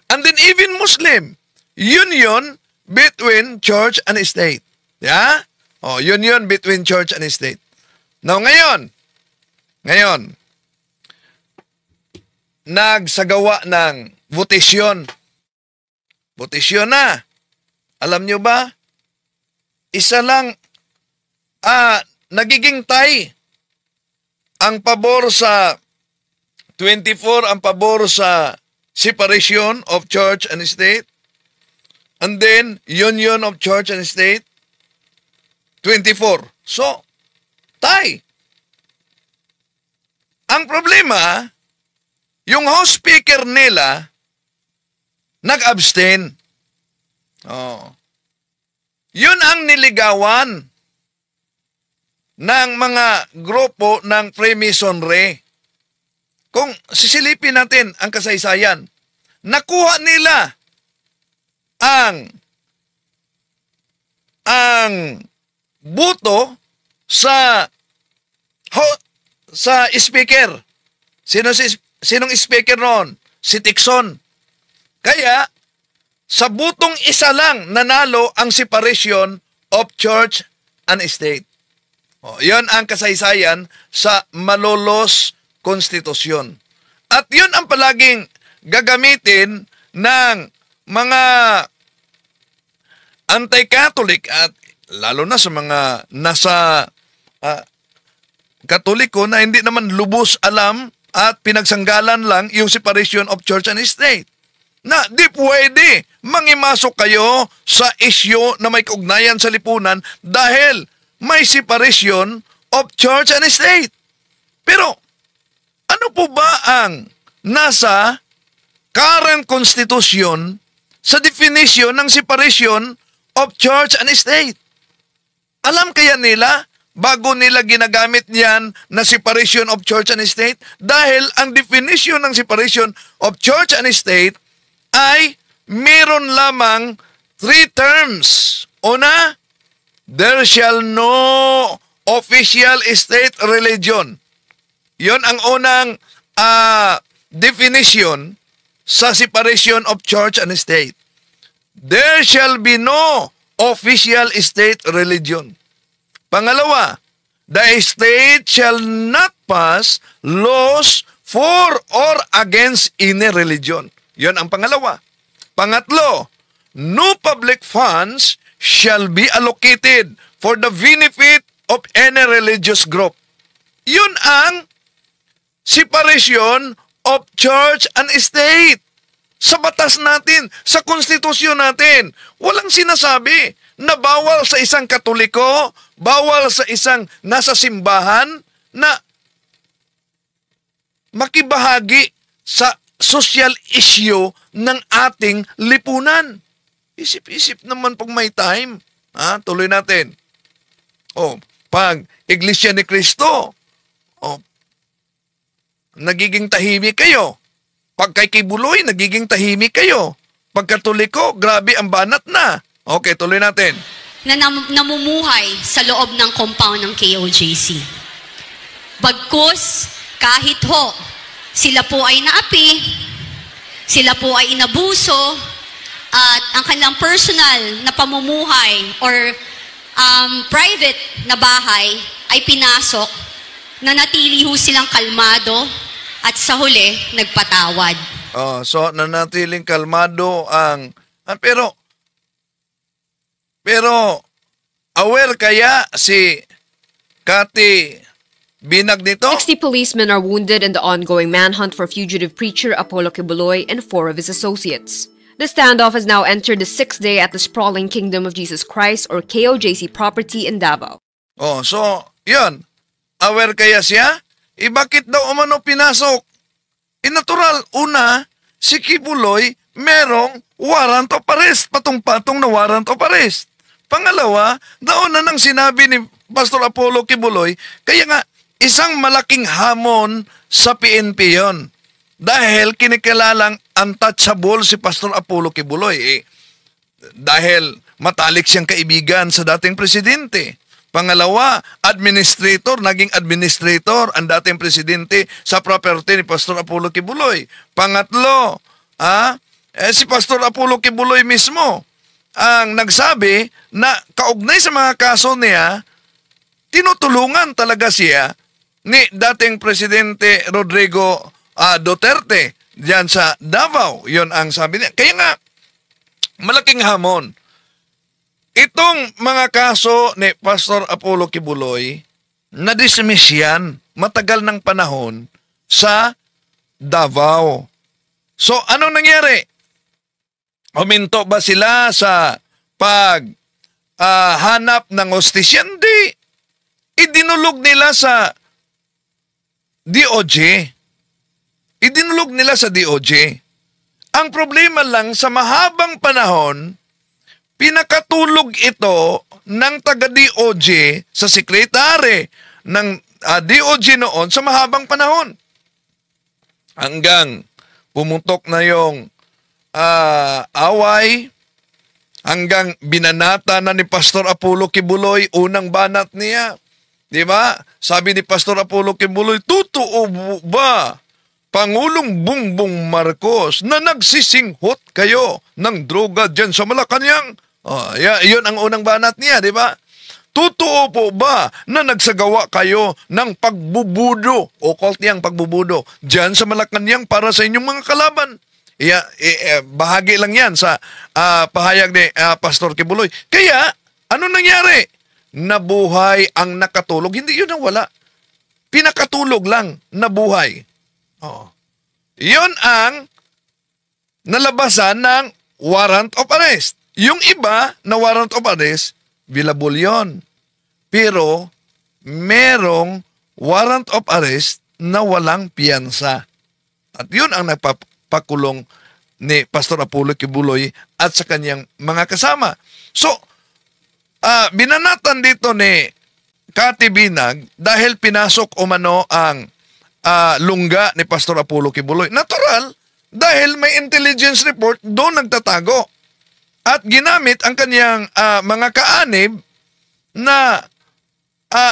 And then even Muslim, union between church and state. Yeah? Oh, union between church and state. Now, ngayon, nagsagawa ng votasyon. Votasyon na. Alam nyo ba? Isa lang, nagiging tie. Ang pabor sa 24, ang pabor sa separation of church and state. And then, union of church and state. 24. So, tie. Ang problema, yung house speaker nila, nag-abstain. Oh. Yun ang niligawan ng mga grupo ng Freemasonry. Kung sisilipin natin ang kasaysayan, nakuha nila ang buto sa speaker. Sinong speaker noon? Si Tixon. Kaya, sa butong isa lang nanalo ang separation of church and state. Yon ang kasaysayan sa Malolos Konstitusyon. At yun ang palaging gagamitin ng mga anti-Catholic at lalo na sa mga nasa Katoliko na hindi naman lubos alam at pinagsanggalan lang yung separation of church and state. Na di pwede mangimasok kayo sa issue na may kaugnayan sa lipunan dahil may separation of church and state. Pero ano po ba ang nasa current constitution sa definition ng separation of church and state? Alam kaya nila bago nila ginagamit niyan na separation of church and state? Dahil ang definition ng separation of church and state ay meron lamang 3 terms. Una, there shall no official state religion. Yon ang unang definition sa separation of church and state. There shall be no official state religion. Pangalawa, the state shall not pass laws for or against any religion. Yon ang pangalawa. Pangatlo, no public funds shall be allocated for the benefit of any religious group. Yun ang separation of church and state. Sa batas natin, sa konstitusyon natin, walang sinasabi na bawal sa isang Katoliko, bawal sa isang nasa simbahan na makibahagi sa social issue ng ating lipunan. Isip-isip naman pag may time. Tuloy natin. Pag Iglesia ni Cristo, nagiging tahimik kayo. Pag kay Kibuloy, nagiging tahimik kayo. Pag Katoliko, grabe ang banat na. Okay, tuloy natin. Na namumuhay sa loob ng compound ng KOJC. Bagkus, kahit sila po ay naapi, sila po ay inabuso, at ang kanilang personal na pamumuhay or private na bahay ay pinasok, nanatili ho silang kalmado at sa huli nagpatawad. So nanatiling kalmado pero aware kaya si Cathy Binag nito? 60 policemen are wounded in the ongoing manhunt for fugitive preacher Apollo Kibuloy and 4 of his associates. The standoff has now entered the 6th day at the sprawling Kingdom of Jesus Christ or KOJC property in Davao. So, yun. Aware kaya siya? Bakit daw umano pinasok? Natural, una, si Kibuloy merong warrant of arrest, patong-patong na warrant of arrest. Pangalawa, nauna nang sinabi ni Pastor Apollo Kibuloy, kaya nga, isang malaking hamon sa PNP yon. Dahil kinikilalang untouchable si Pastor Apollo Kibuloy. Dahil matalik siyang kaibigan sa dating presidente. Pangalawa, naging administrator ang dating presidente sa property ni Pastor Apollo Kibuloy. Pangatlo, si Pastor Apollo Kibuloy mismo ang nagsabi na kaugnay sa mga kaso niya, tinutulungan talaga siya ni dating Presidente Rodrigo Duterte diyan sa Davao. Yon ang sabi niya. Kaya nga, malaking hamon. Itong mga kaso ni Pastor Apollo Kibuloy, na-dismiss yan matagal ng panahon sa Davao. So, anong nangyari? Huminto ba sila sa hanap ng hostisya? Hindi. Idinulog nila sa DOJ. Idinulog nila sa DOJ. Ang problema lang sa mahabang panahon, pinakatulog ito ng taga-DOJ sa sekretary ng DOJ noon sa mahabang panahon. Hanggang pumutok na yung away, hanggang binanata na ni Pastor Apollo Kibuloy, unang banat niya. Di ba? Sabi ni Pastor Apollo Kibuloy, totoo ba, Pangulong Bongbong Marcos, na nagsisinghot kayo ng droga dyan sa Malacanang? Yun ang unang banat niya, di ba? Totoo po ba na nagsagawa kayo ng pagbubudo, o cult niyang pagbubudo, dyan sa Malacanang para sa inyong mga kalaban? Bahagi lang yan sa pahayag ni Pastor Kibuloy. Kaya, ano nangyari? Nabuhay ang nakatulog. Hindi yun ang wala. Pinakatulog lang, nabuhay. Yun ang nalabasan ng warrant of arrest. Yung iba na warrant of arrest, billable yun. Pero, merong warrant of arrest na walang piyansa. At yun ang nagpapakulong ni Pastor Apollo Kibuloy at sa kanyang mga kasama. So, binanatan dito ni Kati Binag dahil pinasok umano ang lungga ni Pastor Apollo Kibuloy. Natural, dahil may intelligence report, doon nagtatago. At ginamit ang kanyang mga kaanib na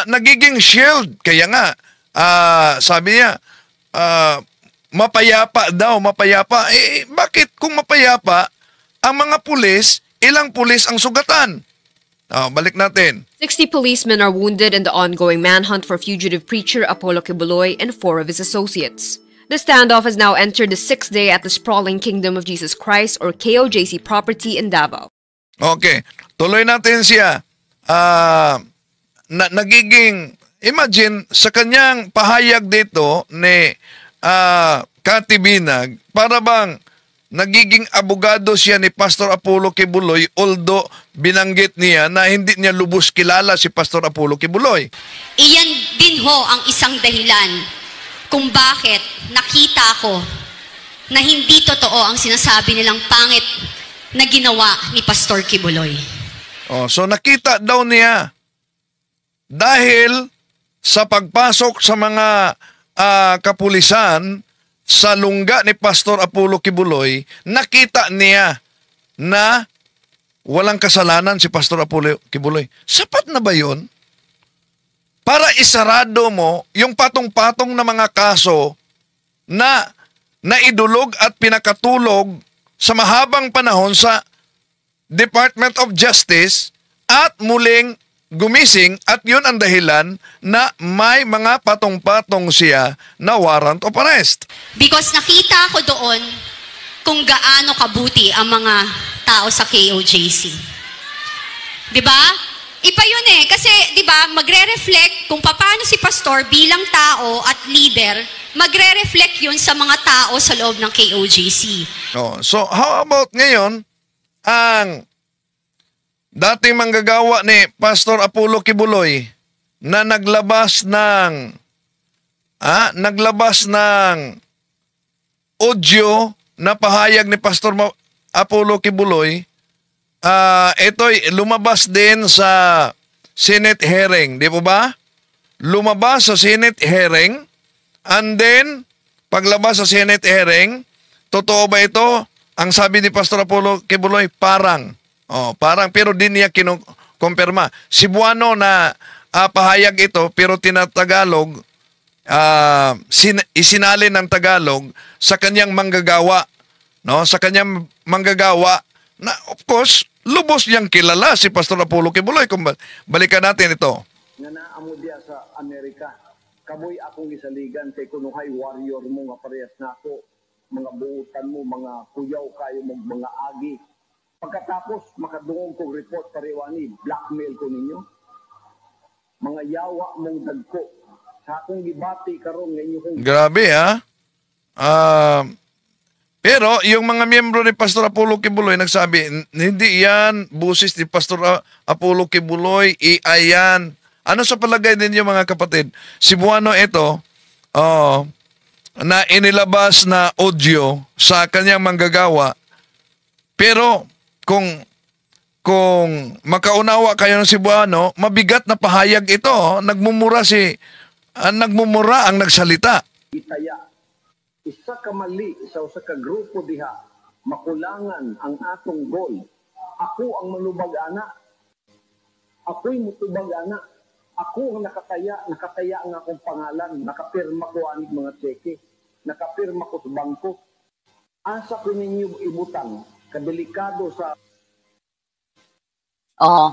nagiging shield. Kaya nga, sabi niya, mapayapa daw, mapayapa. Bakit kung mapayapa, ang mga pulis, ilang pulis ang sugatan? Balik natin. 60 policemen are wounded in the ongoing manhunt for fugitive preacher Apollo Kibuloy and 4 of his associates. The standoff has now entered the 6th day at the sprawling Kingdom of Jesus Christ or KOJC property in Davao. Okay, tuloy natin siya. Nagiging, imagine, sa kanyang pahayag dito ni Kati Binag, para bang nagiging abogado siya ni Pastor Apollo Kibuloy, although binanggit niya na hindi niya lubos kilala si Pastor Apollo Kibuloy. Iyan din ho ang isang dahilan kung bakit nakita ko na hindi totoo ang sinasabi nilang pangit na ginawa ni Pastor Kibuloy. So nakita daw niya dahil sa pagpasok sa mga kapulisan sa lungga ni Pastor Apollo Kibuloy, nakita niya na walang kasalanan si Pastor Apollo Kibuloy. Sapat na ba yun? Para isarado mo yung patong-patong na mga kaso na naidulog at pinakatulog sa mahabang panahon sa Department of Justice at muling gumising, at yun ang dahilan na may mga patong-patong siya na warrant of arrest. Because nakita ko doon kung gaano kabuti ang mga tao sa KOJC. Diba? Iba yun kasi, di ba, magre-reflect kung paano si pastor bilang tao at leader, magre-reflect yun sa mga tao sa loob ng KOJC. So, how about ngayon, ang dating manggagawa ni Pastor Apollo Kibuloy na naglabas ng audio na pahayag ni Pastor Apollo Kibuloy, ito'y lumabas din sa Senate hearing, di po ba? Lumabas sa Senate hearing, and then, paglabas sa Senate hearing, totoo ba ito? Ang sabi ni Pastor Apollo Kibuloy, parang, pero di niya kinukumpirma. Cebuano na pahayag ito, pero tinatagalog, isinalin ng Tagalog sa kanyang manggagawa. Sa kanyang manggagawa, na of course, lubos niyang kilala si Pastor Apollo Kibuloy. Kung balikan natin ito. Nga naamo diya sa Amerika, kamoy akong isaligan kay kunuhay warrior mo nga parehas nako, mga buutan mo, mga kuyaw kayo mo, mga agi. Pagkatapos, makadungong kong report pariwani, blackmail ko ninyo. Mga yawa mong dagko. Sa akong gibati karon nga inyo kong... Grabe pero yung mga miyembro ni Pastor Apollo Kibuloy nagsabi, hindi yan busis ni Pastor Apollo Kibuloy, AI yan. Ano sa palagay ninyo mga kapatid? Cebuano ito, na inilabas na audio sa kanyang manggagawa. Pero kung kung makaunawa kayo ng Cebuano, mabigat na pahayag ito. Nagmumura ang nagsalita. Itaya. Isa ka mali sa usa ka grupo diha, makulangan ang atong goal. Ako ang manubag ana. Ako'y mutubag ana. Ako ang nakataya ang akong pangalan, nakapirma ko aning mga tseke, nakapirma ko sa bangko. Asa ko ninyo ibutang, kadelikado sa... Oo.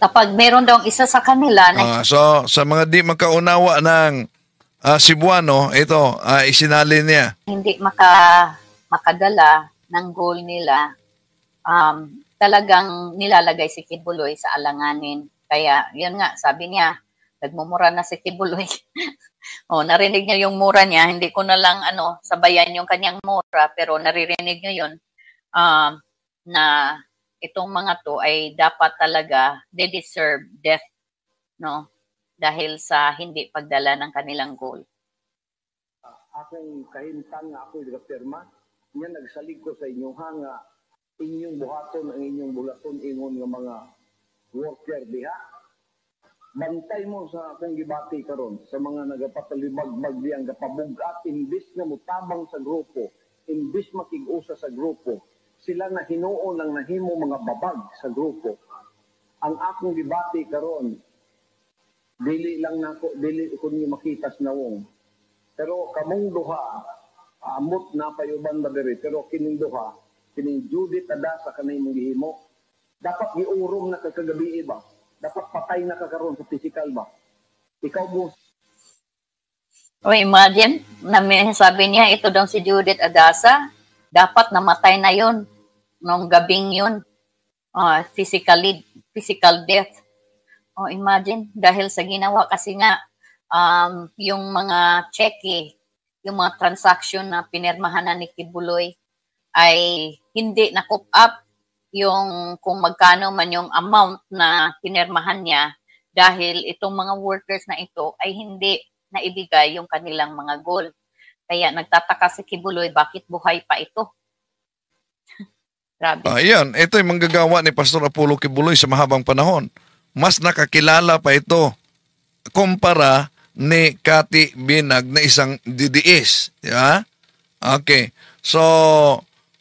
Kapag meron daw isa sa kanila na So, sa mga di makaunawa ng Cebuano, ito, isinali niya. hindi makadala ng goal nila, talagang nilalagay si Kibuloy sa alanganin. Kaya, yun nga, sabi niya, nagmumura na si Kibuloy. Narinig niya yung mura niya. Hindi ko na lang sabayan yung kanyang mura, pero naririnig niyo yun na itong mga to ay dapat talaga they deserve death, no? Dahil sa hindi pagdala ng kanilang goal. Akong kahimtang nga ako'y nagapirma, niya nagsalig ko sa inyo nga inyong buhaton ang inyong bulaton ingon nga mga worker diha. Bantay mo sa akong gibati karon sa mga nagapatalibag-bag diyang gapabugat imbis na mutabang sa grupo, imbis makig-usa sa grupo, sila na hinuon ang nahimo mga babag sa grupo. Ang akong gibati karon dili ko niyo makitas nawong. Pero kamong duha amot na payuban ba diri, pero kining duha, kining Judith Adasa kanay mong gihimo, dapat giurong na kagabi ba? Dapat patay na kakaroon sa physical ba? Ikaw mo. Imagine, sabi niya, ito daw si Judith Adasa, dapat namatay na yon nung gabing yun. Physical death. Imagine, dahil sa ginawa kasi nga, yung mga cheque, yung mga transaction na pinirmahan na ni Kibuloy ay hindi na-coop up yung kung magkano man yung amount na pinirmahan niya dahil itong mga workers na ito ay hindi naibigay yung kanilang mga goal. Kaya nagtataka si Kibuloy, bakit buhay pa ito? Grabe. Ayan, ito yung manggagawa ni Pastor Apollo Kibuloy sa mahabang panahon. Mas nakakilala pa ito kumpara ni Cathy Binag na isang DDS. Diba? Okay. So,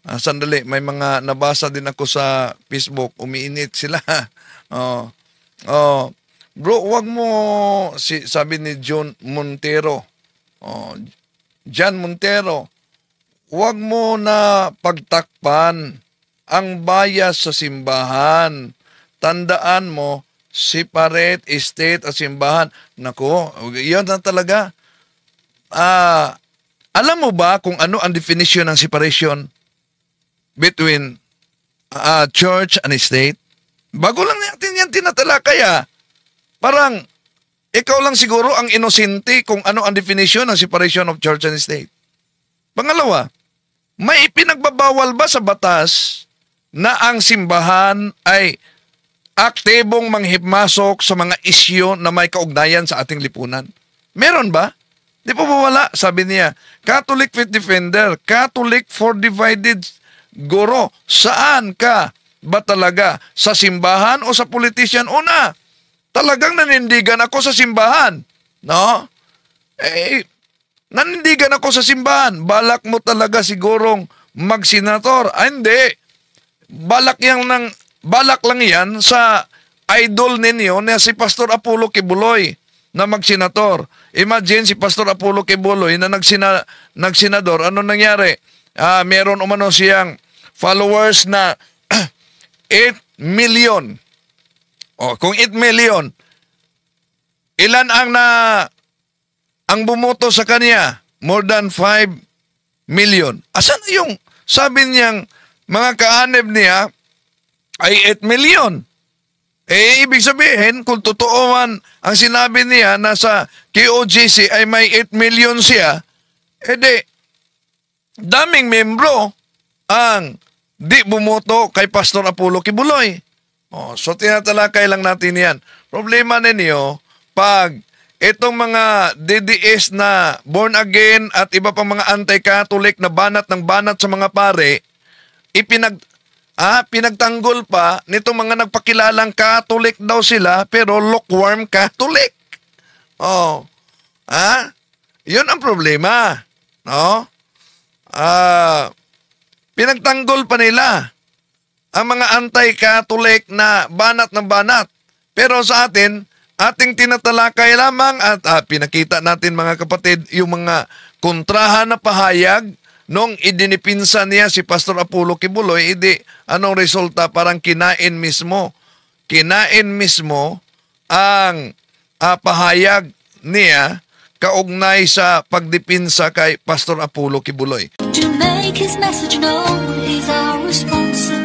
sandali, may mga nabasa din ako sa Facebook, umiinit sila. Bro, wag mo, sabi ni John Montero, John Montero, wag mo na pagtakpan ang bias sa simbahan. Tandaan mo, separate state at simbahan. Nako, yun na talaga. Alam mo ba kung ano ang definition ng separation between church and state? Bago lang natin yan tinatalakaya. Parang ikaw lang siguro ang inosente kung ano ang definition ng separation of church and state. Pangalawa, may ipinagbabawal ba sa batas na ang simbahan ay aktibong manghipmasok sa mga isyu na may kaugnayan sa ating lipunan? Meron ba? Di po ba wala? Sabi niya, Catholic Faith Defender, Catholic for Divided Guro, saan ka ba talaga? Sa simbahan o sa politician? Una, talagang nanindigan ako sa simbahan. No? Nanindigan ako sa simbahan. Balak mo talaga sigurong magsenator. Hindi. Balak lang yan sa idol ninyo na si Pastor Apollo Kibuloy na magsenator. Imagine si Pastor Apollo Kibuloy na nagsenador. Ano nangyari? Meron umano siyang followers na 8 million. Kung 8 million, ilan ang bumoto sa kanya? More than 5 million. Asan yung sabi niyang mga kaanib niya ay 8 million? Ibig sabihin, kung totoo man ang sinabi niya na sa KOJC ay may 8 million siya, daming membro ang di bumoto kay Pastor Apollo Kibuloy. So tinatalakay lang natin yan. Problema ninyo, pag itong mga DDS na born again at iba pang mga anti-Catholic na banat ng banat sa mga pare, pinagtanggol pa nitong mga nagpakilalang Catholic daw sila pero lukewarm Catholic. Oh. Yun ang problema. No? Pinagtanggol pa nila ang mga anti-Catholic na banat na banat. Pero sa atin, ating tinatalakay lamang at pinakita natin mga kapatid yung mga kontrahan na pahayag nung idinipinsa niya si Pastor Apollo Kibuloy, anong resulta? Parang kinain mismo. Kinain mismo ang pahayag niya kaugnay sa pagdipinsa kay Pastor Apollo Kibuloy. To make his message known is our responsibility.